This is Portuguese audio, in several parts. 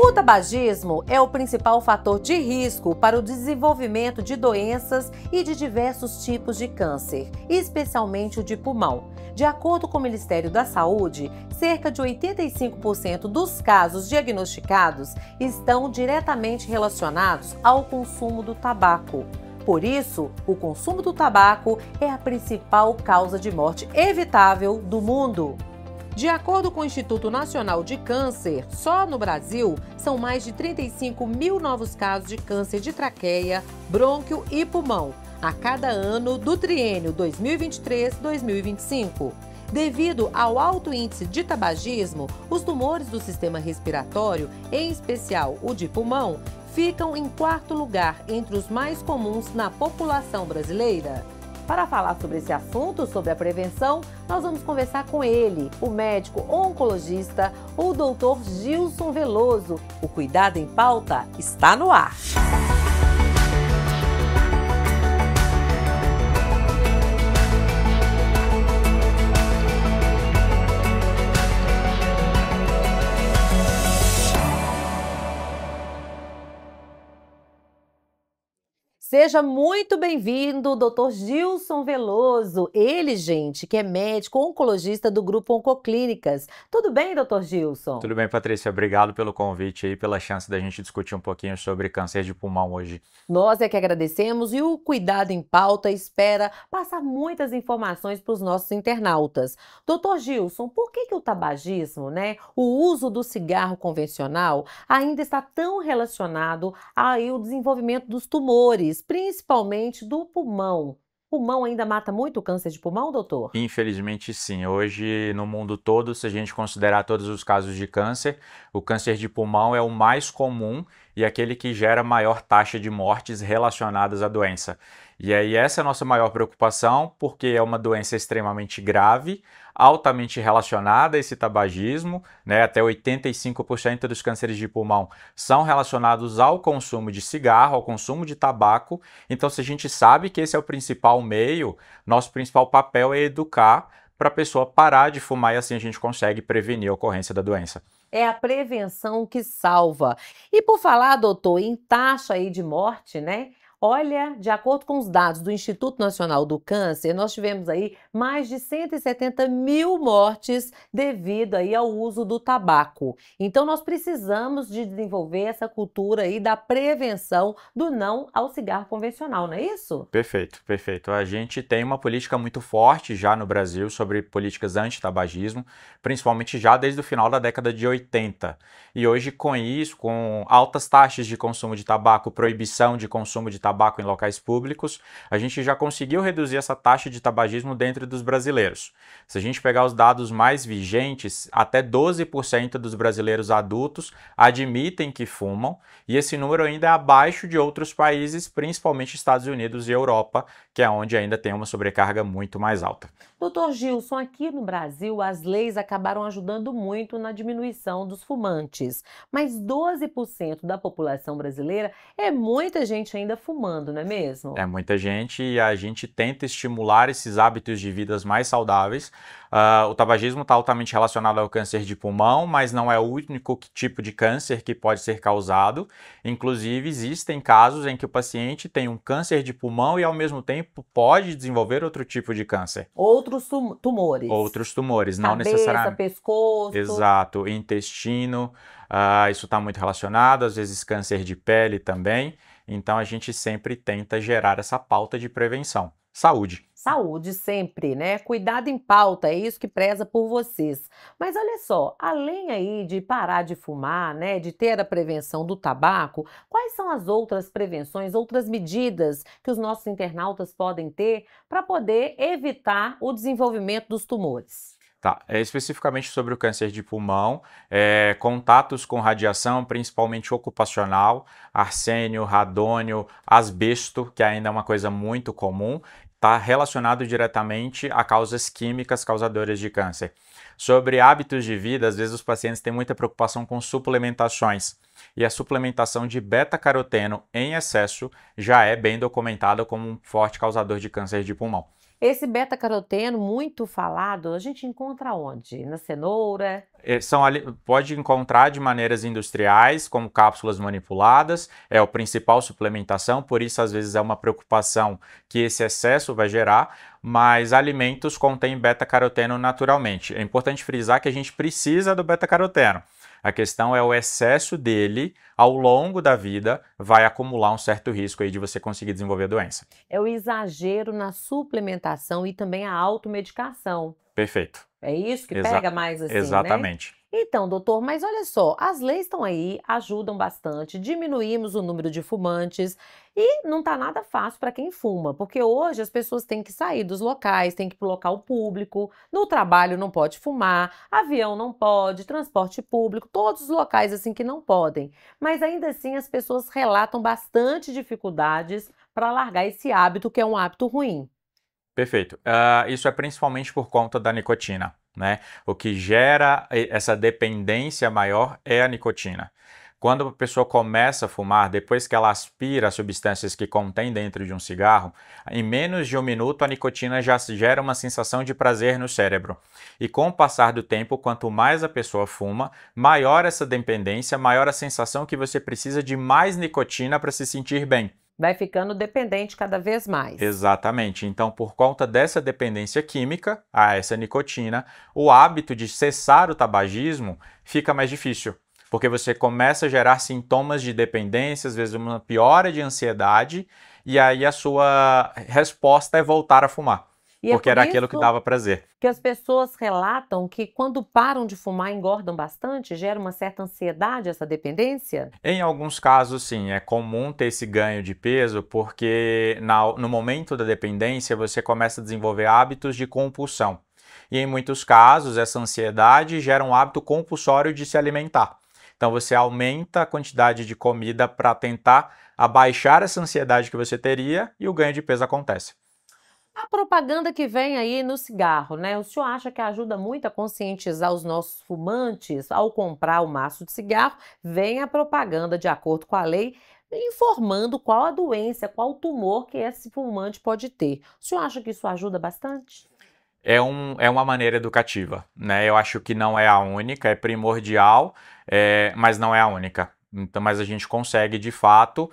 O tabagismo é o principal fator de risco para o desenvolvimento de doenças e de diversos tipos de câncer, especialmente o de pulmão. De acordo com o Ministério da Saúde, cerca de 85% dos casos diagnosticados estão diretamente relacionados ao consumo do tabaco. Por isso, o consumo do tabaco é a principal causa de morte evitável do mundo. De acordo com o Instituto Nacional de Câncer, só no Brasil são mais de 35 mil novos casos de câncer de traqueia, brônquio e pulmão a cada ano do triênio 2023-2025. Devido ao alto índice de tabagismo, os tumores do sistema respiratório, em especial o de pulmão, ficam em quarto lugar entre os mais comuns na população brasileira. Para falar sobre esse assunto, sobre a prevenção, nós vamos conversar com ele, o médico oncologista, o Dr. Gilson Veloso. O Cuidado em Pauta está no ar. Seja muito bem-vindo, Dr. Gilson Veloso. Ele, gente, que é médico oncologista do Grupo Oncoclínicas. Tudo bem, Dr. Gilson? Tudo bem, Patrícia. Obrigado pelo convite e pela chance da gente discutir um pouquinho sobre câncer de pulmão hoje. Nós é que agradecemos e o Cuidado em Pauta espera passar muitas informações para os nossos internautas. Dr. Gilson, por que o tabagismo, o uso do cigarro convencional, ainda está tão relacionado ao desenvolvimento dos tumores, principalmente do pulmão? O pulmão ainda mata muito o câncer de pulmão, doutor? Infelizmente, sim. Hoje, no mundo todo, se a gente considerar todos os casos de câncer, o câncer de pulmão é o mais comum e aquele que gera maior taxa de mortes relacionadas à doença. E aí essa é a nossa maior preocupação, porque é uma doença extremamente grave, altamente relacionada a esse tabagismo, até 85% dos cânceres de pulmão são relacionados ao consumo de cigarro, ao consumo de tabaco. Então, se a gente sabe que esse é o principal meio, nosso principal papel é educar para a pessoa parar de fumar e assim a gente consegue prevenir a ocorrência da doença. É a prevenção que salva. E por falar, doutor, em taxa aí de morte, Olha, de acordo com os dados do Instituto Nacional do Câncer, nós tivemos aí mais de 170 mil mortes devido aí ao uso do tabaco. Então, nós precisamos de desenvolver essa cultura aí da prevenção do não ao cigarro convencional, não é isso? Perfeito, perfeito. A gente tem uma política muito forte já no Brasil sobre políticas anti-tabagismo, principalmente já desde o final da década de 80. E hoje, com isso, com altas taxas de consumo de tabaco, proibição de consumo de tabaco em locais públicos, a gente já conseguiu reduzir essa taxa de tabagismo dentro dos brasileiros. Se a gente pegar os dados mais vigentes, até 12% dos brasileiros adultos admitem que fumam, e esse número ainda é abaixo de outros países, principalmente Estados Unidos e Europa, que é onde ainda tem uma sobrecarga muito mais alta. Doutor Gilson, aqui no Brasil, as leis acabaram ajudando muito na diminuição dos fumantes, mas 12% da população brasileira é muita gente ainda fumando, não é mesmo? É muita gente e a gente tenta estimular esses hábitos de vidas mais saudáveis. O tabagismo está altamente relacionado ao câncer de pulmão, mas não é o único tipo de câncer que pode ser causado. Inclusive, existem casos em que o paciente tem um câncer de pulmão e, ao mesmo tempo, pode desenvolver outro tipo de câncer. Outros tumores. Outros tumores, não Cabeça, necessariamente. pescoço. Exato, intestino, isso está muito relacionado, às vezes câncer de pele também. Então, a gente sempre tenta gerar essa pauta de prevenção. Saúde. Saúde sempre, Cuidado em Pauta, é isso que preza por vocês. Mas olha só, além aí de parar de fumar, de ter a prevenção do tabaco, quais são as outras prevenções, outras medidas que os nossos internautas podem ter para poder evitar o desenvolvimento dos tumores? Tá, especificamente sobre o câncer de pulmão, contatos com radiação, principalmente ocupacional, arsênio, radônio, asbesto, que ainda é uma coisa muito comum, está relacionado diretamente a causas químicas causadoras de câncer. Sobre hábitos de vida, às vezes os pacientes têm muita preocupação com suplementações. E a suplementação de beta-caroteno em excesso já é bem documentada como um forte causador de câncer de pulmão. Esse beta-caroteno muito falado, a gente encontra onde? Na cenoura? Pode encontrar de maneiras industriais, como cápsulas manipuladas, é a principal suplementação, por isso às vezes é uma preocupação que esse excesso vai gerar, mas alimentos contêm beta-caroteno naturalmente. É importante frisar que a gente precisa do beta-caroteno. A questão é o excesso dele ao longo da vida vai acumular um certo risco aí de você conseguir desenvolver a doença. É o exagero na suplementação e também a automedicação. Perfeito. É isso que Exa pega mais assim, né? exatamente. Então, doutor, mas olha só, as leis estão aí, ajudam bastante, diminuímos o número de fumantes e não tá nada fácil para quem fuma, porque hoje as pessoas têm que sair dos locais, têm que ir para o local público, no trabalho não pode fumar, avião não pode, transporte público, todos os locais assim que não podem. Mas ainda assim as pessoas relatam bastante dificuldades para largar esse hábito que é um hábito ruim. Perfeito. Isso é principalmente por conta da nicotina, né? O que gera essa dependência maior é a nicotina. Quando a pessoa começa a fumar, depois que ela aspira as substâncias que contém dentro de um cigarro, em menos de um minuto a nicotina já gera uma sensação de prazer no cérebro. E com o passar do tempo, quanto mais a pessoa fuma, maior essa dependência, maior a sensação que você precisa de mais nicotina para se sentir bem. Vai ficando dependente cada vez mais. Exatamente. Então, por conta dessa dependência química a essa nicotina, o hábito de cessar o tabagismo fica mais difícil, porque você começa a gerar sintomas de dependência, às vezes uma piora de ansiedade, e aí a sua resposta é voltar a fumar, E é porque por era aquilo que isso dava prazer. que as pessoas relatam que quando param de fumar engordam bastante, gera uma certa ansiedade essa dependência? Em alguns casos, sim, é comum ter esse ganho de peso, porque no momento da dependência você começa a desenvolver hábitos de compulsão. E em muitos casos, essa ansiedade gera um hábito compulsório de se alimentar. Então você aumenta a quantidade de comida para tentar abaixar essa ansiedade que você teria e o ganho de peso acontece. A propaganda que vem aí no cigarro, né? O senhor acha que ajuda muito a conscientizar os nossos fumantes ao comprar o maço de cigarro? Vem a propaganda, de acordo com a lei, informando qual a doença, qual o tumor que esse fumante pode ter. O senhor acha que isso ajuda bastante? É uma maneira educativa, né? Eu acho que não é a única, é primordial, mas não é a única. Então, mas a gente consegue, de fato,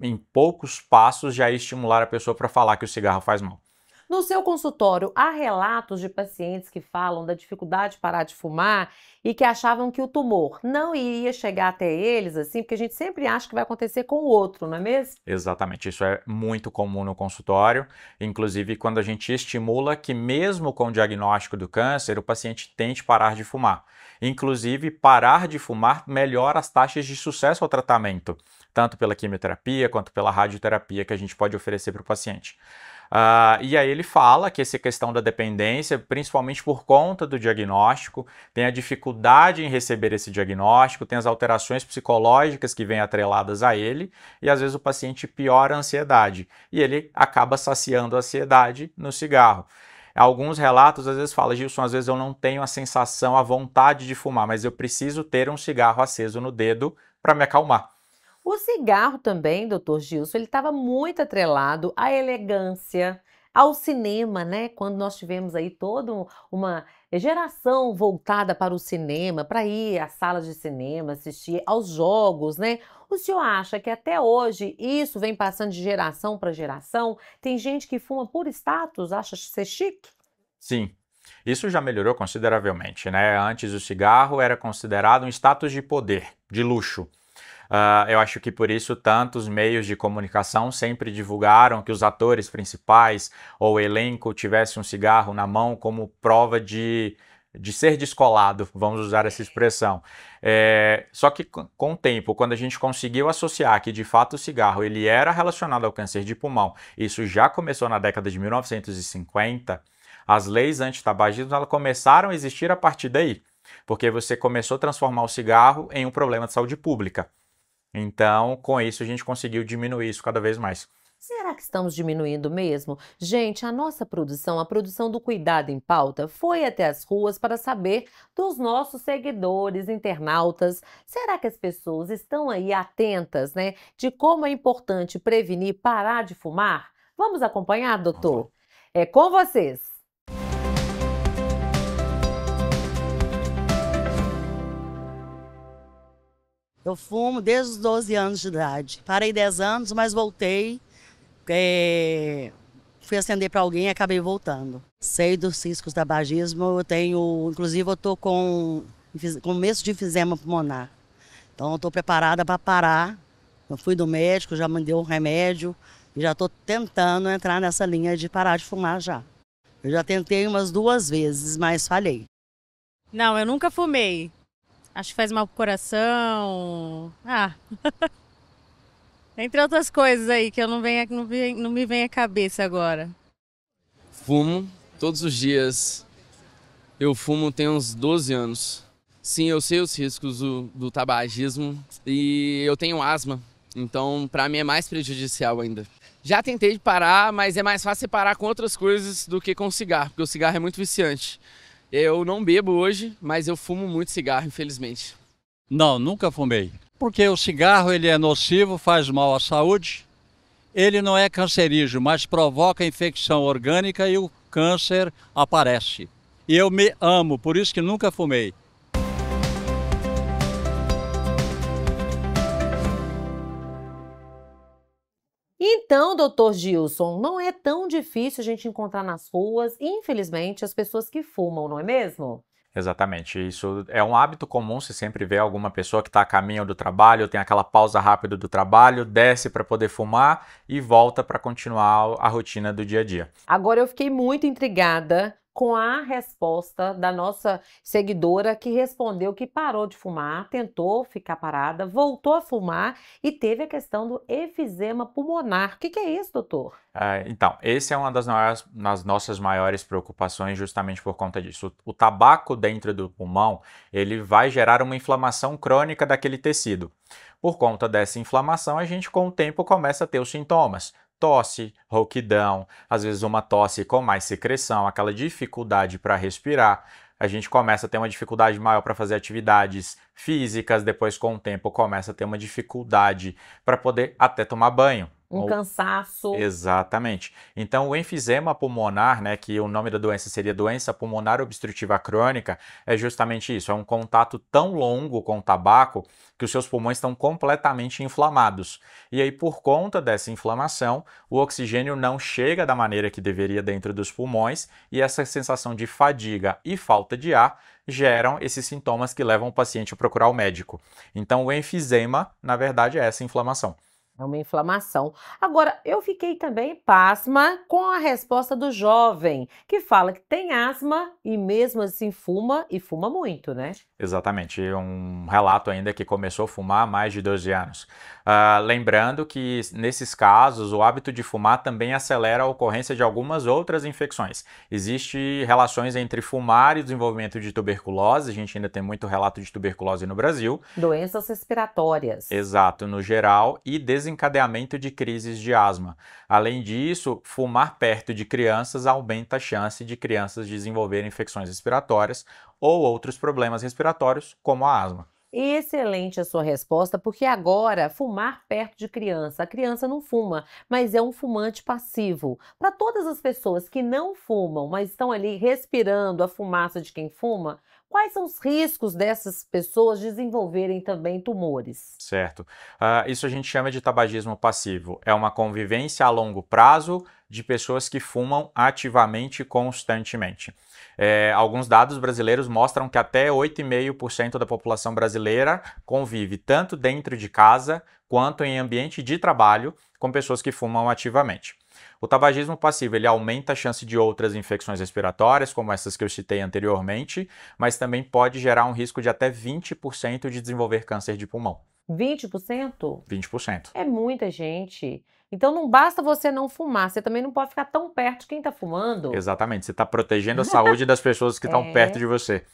em poucos passos, já estimular a pessoa para falar que o cigarro faz mal. No seu consultório, há relatos de pacientes que falam da dificuldade de parar de fumar e que achavam que o tumor não iria chegar até eles, assim, porque a gente sempre acha que vai acontecer com o outro, não é mesmo? Exatamente, isso é muito comum no consultório, inclusive quando a gente estimula que mesmo com o diagnóstico do câncer, o paciente tente parar de fumar. Inclusive, parar de fumar melhora as taxas de sucesso ao tratamento, tanto pela quimioterapia quanto pela radioterapia que a gente pode oferecer para o paciente. E aí ele fala que essa questão da dependência, principalmente por conta do diagnóstico, tem a dificuldade em receber esse diagnóstico, tem as alterações psicológicas que vêm atreladas a ele, e às vezes o paciente piora a ansiedade, e ele acaba saciando a ansiedade no cigarro. Alguns relatos às vezes falam, Gilson, às vezes eu não tenho a sensação, a vontade de fumar, mas eu preciso ter um cigarro aceso no dedo para me acalmar. O cigarro também, doutor Gilson, ele estava muito atrelado à elegância, ao cinema, né? Quando nós tivemos aí toda uma geração voltada para o cinema, para ir às salas de cinema, assistir aos jogos, né? O senhor acha que até hoje isso vem passando de geração para geração? Tem gente que fuma por status, acha ser chique? Sim, isso já melhorou consideravelmente, né? Antes o cigarro era considerado um status de poder, de luxo. Eu acho que por isso tantos meios de comunicação sempre divulgaram que os atores principais ou o elenco tivessem um cigarro na mão como prova de ser descolado, vamos usar essa expressão. Só que com o tempo, quando a gente conseguiu associar que de fato o cigarro ele era relacionado ao câncer de pulmão, isso já começou na década de 1950, as leis anti-tabagismo elas começaram a existir a partir daí, porque você começou a transformar o cigarro em um problema de saúde pública. Então, com isso, a gente conseguiu diminuir isso cada vez mais. Será que estamos diminuindo mesmo? Gente, a nossa produção, a produção do Cuidado em Pauta, foi até as ruas para saber dos nossos seguidores, internautas. Será que as pessoas estão aí atentas, né, de como é importante prevenir parar de fumar? Vamos acompanhar, Vamos lá. doutor? É com vocês! Eu fumo desde os 12 anos de idade. Parei 10 anos, mas voltei. Fui acender para alguém e acabei voltando. Sei dos riscos do tabagismo. Inclusive, eu estou com começo de enfisema pulmonar. Então, eu estou preparada para parar. Eu fui do médico, já me deu um remédio e já estou tentando entrar nessa linha de parar de fumar já. Eu já tentei umas 2 vezes, mas falhei. Não, eu nunca fumei. Acho que faz mal pro coração. Entre outras coisas aí que não me vem à cabeça agora. Fumo todos os dias. Eu fumo tem uns 12 anos. Sim, eu sei os riscos do tabagismo e eu tenho asma. Então, para mim é mais prejudicial ainda. Já tentei parar, mas é mais fácil parar com outras coisas do que com cigarro, porque o cigarro é muito viciante. Eu não bebo hoje, mas eu fumo muito cigarro, infelizmente. Não, nunca fumei. Porque o cigarro ele é nocivo, faz mal à saúde. Ele não é cancerígeno, mas provoca infecção orgânica e o câncer aparece. E eu me amo, por isso que nunca fumei. Então, doutor Gilson, não é tão difícil a gente encontrar nas ruas, infelizmente, as pessoas que fumam, não é mesmo? Exatamente, isso é um hábito comum, você sempre vê alguma pessoa que está a caminho do trabalho, tem aquela pausa rápida do trabalho, desce para poder fumar e volta para continuar a rotina do dia a dia. Agora eu fiquei muito intrigada com a resposta da nossa seguidora que respondeu que parou de fumar, tentou ficar parada, voltou a fumar e teve a questão do efizema pulmonar. O que é isso, doutor? Então, esse é uma das nossas maiores preocupações justamente por conta disso. O tabaco dentro do pulmão, ele vai gerar uma inflamação crônica daquele tecido. Por conta dessa inflamação, a gente com o tempo começa a ter os sintomas. Tosse, rouquidão, às vezes uma tosse com mais secreção, aquela dificuldade para respirar. A gente começa a ter uma dificuldade maior para fazer atividades físicas, depois com o tempo começa a ter uma dificuldade para poder até tomar banho. Cansaço. Exatamente. Então, o enfisema pulmonar, né, que o nome da doença seria doença pulmonar obstrutiva crônica, é justamente isso. É um contato tão longo com o tabaco que os seus pulmões estão completamente inflamados. E aí, por conta dessa inflamação, o oxigênio não chega da maneira que deveria dentro dos pulmões e essa sensação de fadiga e falta de ar geram esses sintomas que levam o paciente a procurar o médico. Então, o enfisema, na verdade, é essa inflamação. É uma inflamação. Agora, eu fiquei também pasma com a resposta do jovem, que fala que tem asma e mesmo assim fuma e fuma muito, né? Exatamente, um relato ainda que começou a fumar há mais de 12 anos. Lembrando que nesses casos o hábito de fumar também acelera a ocorrência de algumas outras infecções. Existem relações entre fumar e o desenvolvimento de tuberculose, a gente ainda tem muito relato de tuberculose no Brasil. Doenças respiratórias. Exato, no geral, e desencadeamento de crises de asma. Além disso, fumar perto de crianças aumenta a chance de crianças desenvolverem infecções respiratórias ou outros problemas respiratórios, como a asma. Excelente a sua resposta, porque agora fumar perto de criança, a criança não fuma, mas é um fumante passivo. Para todas as pessoas que não fumam, mas estão ali respirando a fumaça de quem fuma, quais são os riscos dessas pessoas desenvolverem também tumores? Certo. Isso a gente chama de tabagismo passivo. É uma convivência a longo prazo de pessoas que fumam ativamente e constantemente. Alguns dados brasileiros mostram que até 8,5% da população brasileira convive tanto dentro de casa quanto em ambiente de trabalho com pessoas que fumam ativamente. O tabagismo passivo ele aumenta a chance de outras infecções respiratórias, como essas que eu citei anteriormente, mas também pode gerar um risco de até 20% de desenvolver câncer de pulmão. 20%? 20%. É muita gente. Então não basta você não fumar, você também não pode ficar tão perto de quem está fumando. Exatamente, você está protegendo a saúde das pessoas que estão perto de você.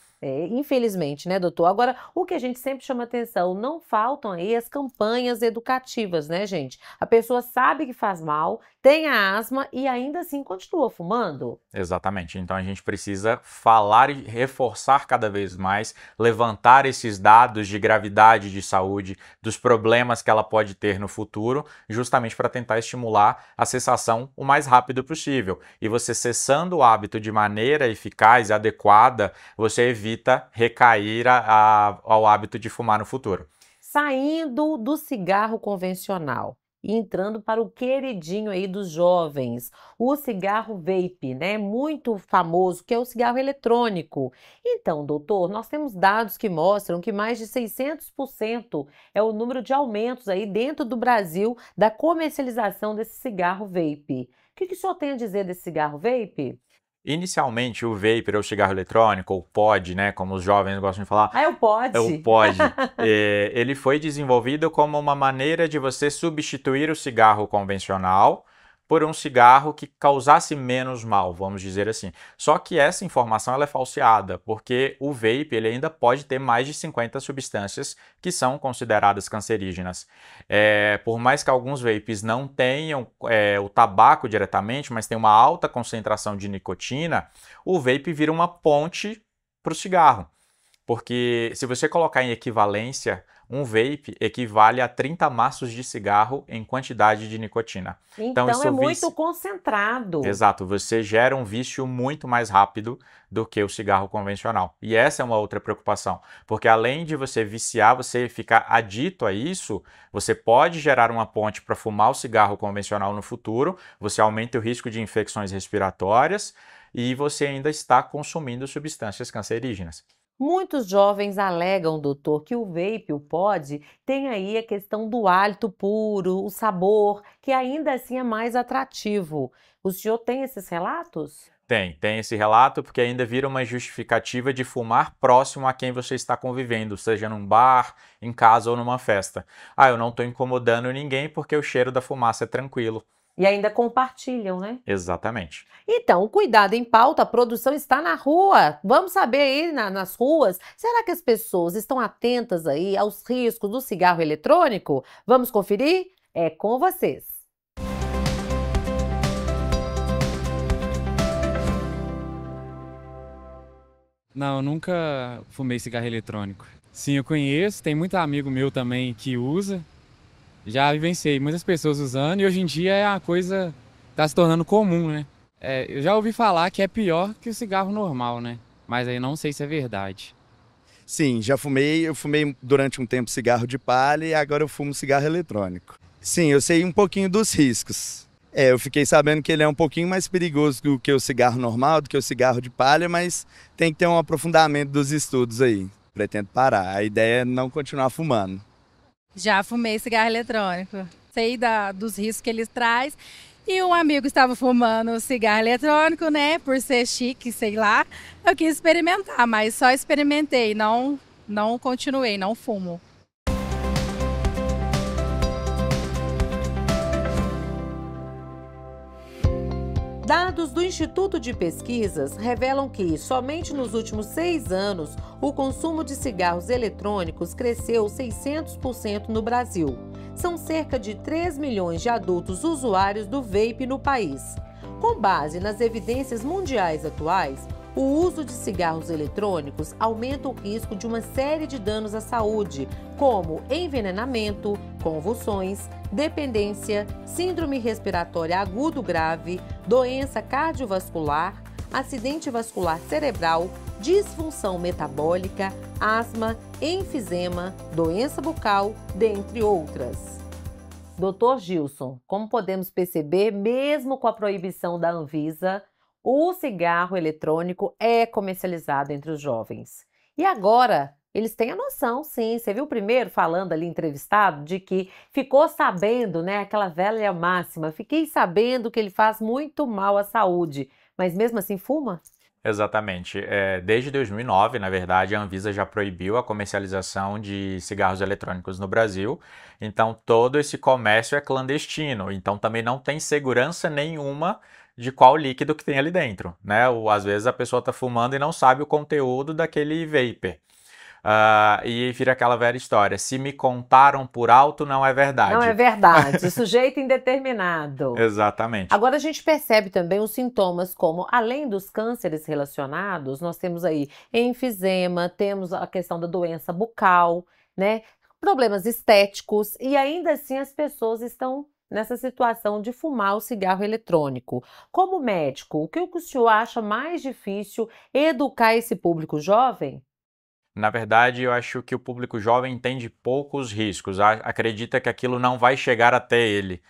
Infelizmente, né, doutor? Agora, o que a gente sempre chama atenção, não faltam aí as campanhas educativas, né, gente? A pessoa sabe que faz mal, tem a asma e ainda assim continua fumando? Exatamente. Então a gente precisa falar e reforçar cada vez mais, levantar esses dados de gravidade de saúde, dos problemas que ela pode ter no futuro, justamente para tentar estimular a cessação o mais rápido possível. E você cessando o hábito de maneira eficaz e adequada, você evita recair ao hábito de fumar no futuro. Saindo do cigarro convencional e entrando para o queridinho aí dos jovens, o cigarro vape, né? Muito famoso, que é o cigarro eletrônico. Então, doutor, nós temos dados que mostram que mais de 600% é o número de aumentos aí dentro do Brasil da comercialização desse cigarro vape. O que o senhor tem a dizer desse cigarro vape? Inicialmente, o vapor, ou cigarro eletrônico, ou pod, né, como os jovens gostam de falar, Ah, é o pod. é o pod. Ele foi desenvolvido como uma maneira de você substituir o cigarro convencional por um cigarro que causasse menos mal, vamos dizer assim. Só que essa informação ela é falseada, porque o vape ele ainda pode ter mais de 50 substâncias que são consideradas cancerígenas. Por mais que alguns vapes não tenham o tabaco diretamente, mas tem uma alta concentração de nicotina, o vape vira uma ponte para o cigarro. Porque se você colocar em equivalência, um vape equivale a 30 maços de cigarro em quantidade de nicotina. Então isso é muito concentrado. Exato, você gera um vício muito mais rápido do que o cigarro convencional. E essa é uma outra preocupação, porque além de você viciar, você ficar adito a isso, você pode gerar uma ponte para fumar o cigarro convencional no futuro, você aumenta o risco de infecções respiratórias e você ainda está consumindo substâncias cancerígenas. Muitos jovens alegam, doutor, que o vape, o pod, tem aí a questão do hálito puro, o sabor, que ainda assim é mais atrativo. O senhor tem esses relatos? Tem esse relato porque ainda vira uma justificativa de fumar próximo a quem você está convivendo, seja num bar, em casa ou numa festa. Ah, eu não estou incomodando ninguém porque o cheiro da fumaça é tranquilo. E ainda compartilham, né? Exatamente. Então, o cuidado em pauta, a produção está na rua. Vamos saber aí nas ruas, será que as pessoas estão atentas aí aos riscos do cigarro eletrônico? Vamos conferir? É com vocês. Não, eu nunca fumei cigarro eletrônico. Sim, eu conheço, tem muito amigo meu também que usa. Já vivenciei muitas pessoas usando e hoje em dia é uma coisa que está se tornando comum, né? Eu já ouvi falar que é pior que o cigarro normal, né? Mas aí não sei se é verdade. Sim, já fumei. Eu fumei durante um tempo cigarro de palha e agora eu fumo cigarro eletrônico. Sim, eu sei um pouquinho dos riscos. Eu fiquei sabendo que ele é um pouquinho mais perigoso do que o cigarro normal, do que o cigarro de palha, mas tem que ter um aprofundamento dos estudos aí. Pretendo parar. A ideia é não continuar fumando. Já fumei cigarro eletrônico. Sei dos riscos que ele traz. E um amigo estava fumando cigarro eletrônico, né? Por ser chique, sei lá. Eu quis experimentar, mas só experimentei, não continuei, não fumo. Dados do Instituto de Pesquisas revelam que, somente nos últimos 6 anos, o consumo de cigarros eletrônicos cresceu 600% no Brasil. São cerca de 3 milhões de adultos usuários do vape no país. Com base nas evidências mundiais atuais, o uso de cigarros eletrônicos aumenta o risco de uma série de danos à saúde, como envenenamento, convulsões, dependência, síndrome respiratória agudo grave, doença cardiovascular, acidente vascular cerebral, disfunção metabólica, asma, enfisema, doença bucal, dentre outras. Dr. Gilson, como podemos perceber, mesmo com a proibição da Anvisa, o cigarro eletrônico é comercializado entre os jovens. E agora, eles têm a noção, sim. Você viu o primeiro falando ali, entrevistado, de que ficou sabendo, né, aquela velha máxima, fiquei sabendo que ele faz muito mal à saúde, mas mesmo assim fuma? Exatamente. Desde 2009, na verdade, a Anvisa já proibiu a comercialização de cigarros eletrônicos no Brasil. Então, todo esse comércio é clandestino. Então, também não tem segurança nenhuma de qual líquido que tem ali dentro, né? Ou, às vezes a pessoa está fumando e não sabe o conteúdo daquele vapor. E vira aquela velha história, se me contaram por alto, não é verdade. Não é verdade, sujeito indeterminado. Exatamente. Agora a gente percebe também os sintomas como, além dos cânceres relacionados, nós temos aí enfisema, temos a questão da doença bucal, né? Problemas estéticos, e ainda assim as pessoas estão nessa situação de fumar o cigarro eletrônico. Como médico, o que o senhor acha mais difícil educar esse público jovem? Na verdade, eu acho que o público jovem entende poucos riscos, acredita que aquilo não vai chegar até ele.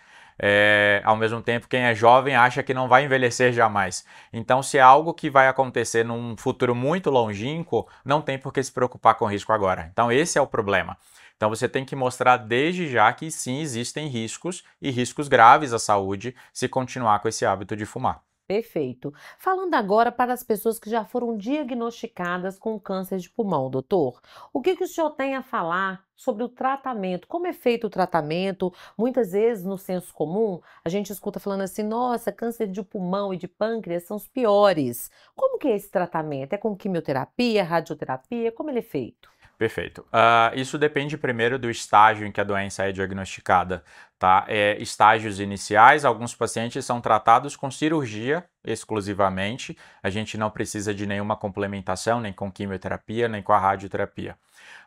Ao mesmo tempo, quem é jovem acha que não vai envelhecer jamais. Então, se é algo que vai acontecer num futuro muito longínquo, não tem por que se preocupar com o risco agora. Então, esse é o problema. Então, você tem que mostrar desde já que sim, existem riscos e riscos graves à saúde se continuar com esse hábito de fumar. Perfeito. Falando agora para as pessoas que já foram diagnosticadas com câncer de pulmão, doutor, o que o senhor tem a falar sobre o tratamento? Como é feito o tratamento? Muitas vezes, no senso comum, a gente escuta falando assim, nossa, câncer de pulmão e de pâncreas são os piores. Como que é esse tratamento? É com quimioterapia, radioterapia? Como ele é feito? Perfeito. Isso depende primeiro do estágio em que a doença é diagnosticada, tá? Estágios iniciais, alguns pacientes são tratados com cirurgia exclusivamente, a gente não precisa de nenhuma complementação, nem com quimioterapia, nem com a radioterapia.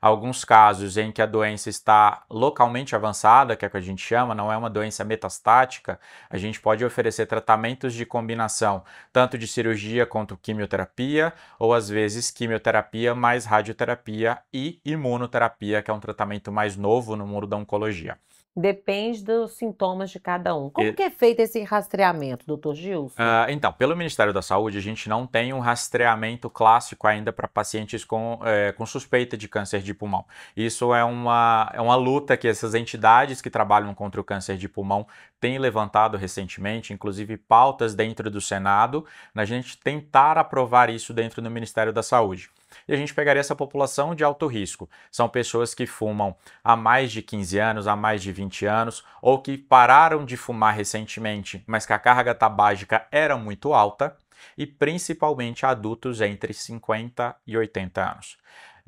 Alguns casos em que a doença está localmente avançada, que é o que a gente chama, não é uma doença metastática, a gente pode oferecer tratamentos de combinação, tanto de cirurgia quanto quimioterapia, ou às vezes quimioterapia mais radioterapia e imunoterapia, que é um tratamento mais novo no mundo da oncologia. Depende dos sintomas de cada um. Como que é feito esse rastreamento, doutor Gilson? Então, pelo Ministério da Saúde, a gente não tem um rastreamento clássico ainda para pacientes com suspeita de câncer de pulmão. Isso é uma luta que essas entidades que trabalham contra o câncer de pulmão têm levantado recentemente, inclusive pautas dentro do Senado, na gente tentar aprovar isso dentro do Ministério da Saúde. E a gente pegaria essa população de alto risco. São pessoas que fumam há mais de 15 anos, há mais de 20 anos, ou que pararam de fumar recentemente, mas que a carga tabágica era muito alta, e principalmente adultos entre 50 e 80 anos.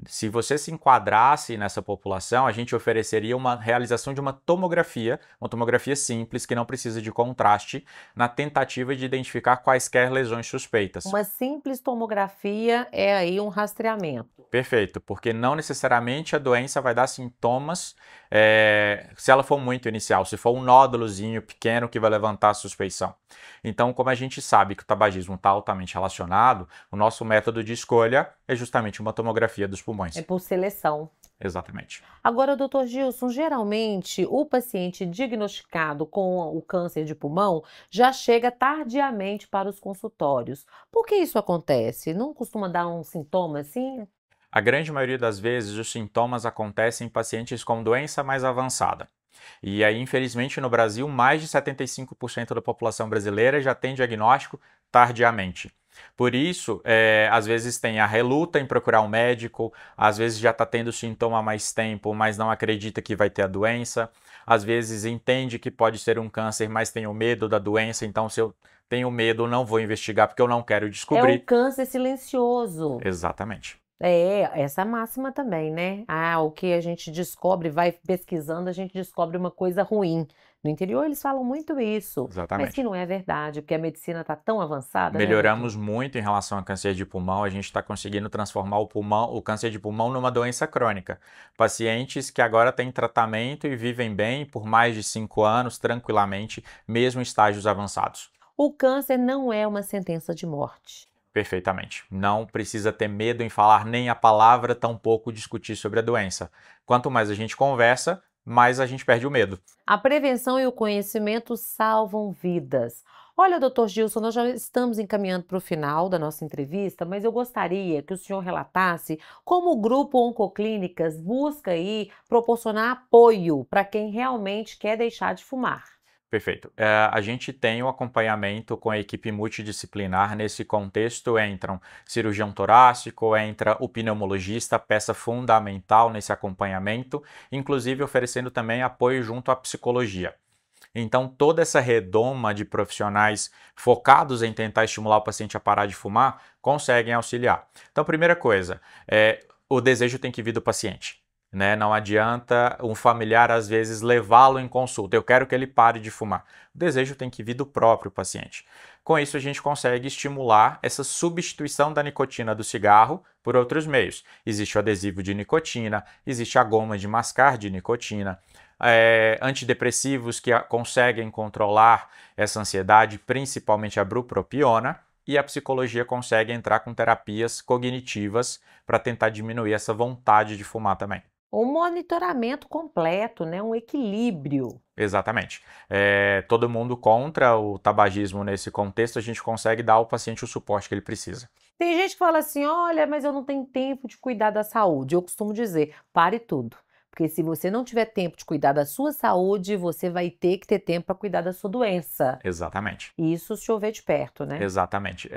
Se você se enquadrasse nessa população, a gente ofereceria uma realização de uma tomografia simples, que não precisa de contraste, na tentativa de identificar quaisquer lesões suspeitas. Uma simples tomografia é aí um rastreamento. Perfeito, porque não necessariamente a doença vai dar sintomas se ela for muito inicial, se for um nódulozinho pequeno que vai levantar a suspeição. Então, como a gente sabe que o tabagismo está altamente relacionado, o nosso método de escolha é justamente uma tomografia dos pulmões. É por seleção. Exatamente. Agora, doutor Gilson, geralmente o paciente diagnosticado com o câncer de pulmão já chega tardiamente para os consultórios. Por que isso acontece? Não costuma dar um sintoma assim? A grande maioria das vezes, os sintomas acontecem em pacientes com doença mais avançada. E aí, infelizmente, no Brasil, mais de 75% da população brasileira já tem diagnóstico tardiamente. Por isso, às vezes tem a reluta em procurar um médico, às vezes já está tendo sintoma há mais tempo, mas não acredita que vai ter a doença, às vezes entende que pode ser um câncer, mas tem o medo da doença, então se eu tenho medo, não vou investigar porque eu não quero descobrir. É um câncer silencioso. Exatamente. Essa máxima também, né? O que a gente descobre, vai pesquisando, a gente descobre uma coisa ruim. No interior eles falam muito isso, Exatamente. Mas que não é verdade, porque a medicina está tão avançada. Melhoramos muito em relação ao câncer de pulmão, a gente está conseguindo transformar o câncer de pulmão numa doença crônica. Pacientes que agora têm tratamento e vivem bem por mais de 5 anos, tranquilamente, mesmo em estágios avançados. O câncer não é uma sentença de morte. Perfeitamente. Não precisa ter medo em falar nem a palavra, tampouco discutir sobre a doença. Quanto mais a gente conversa, mais a gente perde o medo. A prevenção e o conhecimento salvam vidas. Olha, doutor Gilson, nós já estamos encaminhando para o final da nossa entrevista, mas eu gostaria que o senhor relatasse como o Grupo Oncoclínicas busca aí proporcionar apoio para quem realmente quer deixar de fumar. Perfeito. A gente tem um acompanhamento com a equipe multidisciplinar. Nesse contexto entram cirurgião torácico, entra o pneumologista, peça fundamental nesse acompanhamento, inclusive oferecendo também apoio junto à psicologia. Então, toda essa redoma de profissionais focados em tentar estimular o paciente a parar de fumar conseguem auxiliar. Então, primeira coisa, o desejo tem que vir do paciente. Né? Não adianta um familiar, às vezes, levá-lo em consulta. Eu quero que ele pare de fumar. O desejo tem que vir do próprio paciente. Com isso, a gente consegue estimular essa substituição da nicotina do cigarro por outros meios. Existe o adesivo de nicotina, existe a goma de mascar de nicotina, antidepressivos que conseguem controlar essa ansiedade, principalmente a bupropiona, e a psicologia consegue entrar com terapias cognitivas para tentar diminuir essa vontade de fumar também. Um monitoramento completo, né? Um equilíbrio. Exatamente. Todo mundo contra o tabagismo nesse contexto, a gente consegue dar ao paciente o suporte que ele precisa. Tem gente que fala assim, olha, mas eu não tenho tempo de cuidar da saúde. Eu costumo dizer, pare tudo. Porque se você não tiver tempo de cuidar da sua saúde, você vai ter que ter tempo para cuidar da sua doença. Exatamente. Isso se chover de perto, né? Exatamente.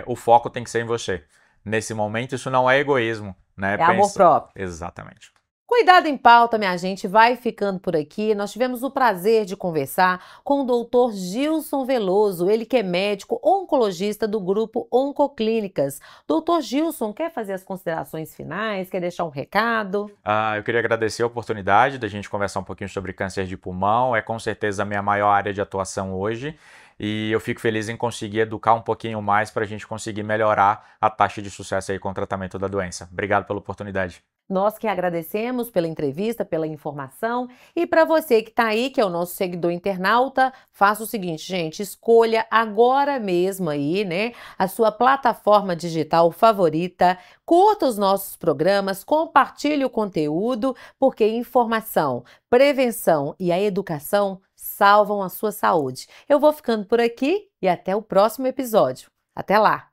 O foco tem que ser em você. Nesse momento, isso não é egoísmo, né? É amor próprio. Exatamente. Cuidado em Pauta, minha gente, vai ficando por aqui. Nós tivemos o prazer de conversar com o Dr. Gilson Veloso, ele que é médico oncologista do grupo Oncoclínicas. Dr. Gilson, quer fazer as considerações finais? Quer deixar um recado? Eu queria agradecer a oportunidade da gente conversar um pouquinho sobre câncer de pulmão. É com certeza a minha maior área de atuação hoje. E eu fico feliz em conseguir educar um pouquinho mais para a gente conseguir melhorar a taxa de sucesso aí com o tratamento da doença. Obrigado pela oportunidade. Nós que agradecemos pela entrevista, pela informação. E para você que está aí, que é o nosso seguidor internauta, faça o seguinte, gente, escolha agora mesmo aí, né, a sua plataforma digital favorita, curta os nossos programas, compartilhe o conteúdo, porque informação, prevenção e a educação salvam a sua saúde. Eu vou ficando por aqui e até o próximo episódio. Até lá!